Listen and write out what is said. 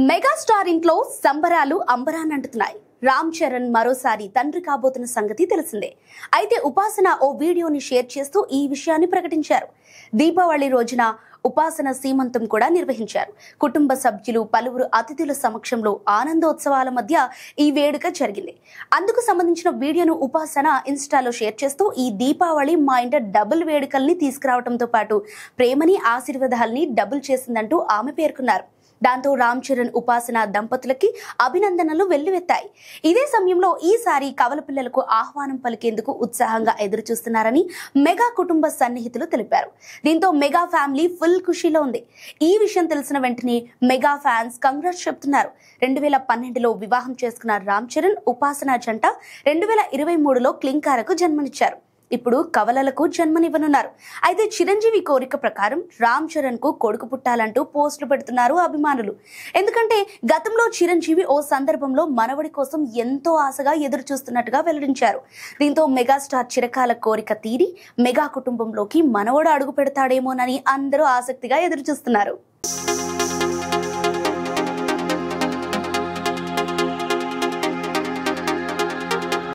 Megastar ఇంట్లో సంబరాలు అంబరాన్నంటున్నాయి. రామ్ చరణ్ మరోసారి తండ్రి కాబోతున్న సంగతి తెలిసిందే. అయితే ఉపాసన ఓ వీడియోని షేర్ చేస్తూ ఈ విషయాన్ని ప్రకటించారు. దీపావళి రోజున ఉపాసన సీమంతం కూడా నిర్వహించారు. కుటుంబ సభ్యులు, పలువురు అతిథుల సమక్షంలో ఆనందోత్సవాల మధ్య ఈ వేడుక జరిగింది. అందుకు సంబంధించిన వీడియోను ఉపాసన ఇన్స్టాలో షేర్ చేస్తూ ఈ దీపావళి మా ఇంట డబుల్ వేడుకల్ని తీసుకురావడంతో పాటు ప్రేమని, ఆశీర్వాదాల్ని డబుల్ చేసిందంటూ ఆమె పేర్కొన్నారు. దాంతో రామ్ చరణ్, ఉపాసన దంపతులకి అభినందనలు వెల్లువెత్తాయి. ఇదే సమయంలో ఈసారి కవల పిల్లలకు ఆహ్వానం పలికేందుకు ఉత్సాహంగా ఎదురు చూస్తున్నారని మెగా కుటుంబ సన్నిహితులు తెలిపారు. దీంతో మెగా ఫ్యామిలీ ఫుల్ ఖుషీలో ఉంది. ఈ విషయం తెలిసిన వెంటనే మెగా ఫ్యాన్స్ కంగ్రాట్స్ చెప్తున్నారు. 2012లో వివాహం చేసుకున్న రామ్ చరణ్, ఉపాసన జంట 2023లో క్లింకారకు జన్మనిచ్చారు. ఇప్పుడు కవలలకు జన్మనివ్వనున్నారు. అయితే చిరంజీవి కోరిక ప్రకారం రామ్ చరణ్ కు కొడుకు పుట్టాలంటూ పోస్టులు పెడుతున్నారు అభిమానులు. ఎందుకంటే గతంలో చిరంజీవి ఓ సందర్భంలో మనవడి కోసం ఎంతో ఆశగా ఎదురు చూస్తున్నట్టుగా వెల్లడించారు. దీంతో మెగాస్టార్ చిరకాల కోరిక తీరి మెగా కుటుంబంలోకి మనవడు అడుగు పెడతాడేమోనని అందరూ ఆసక్తిగా ఎదురు చూస్తున్నారు.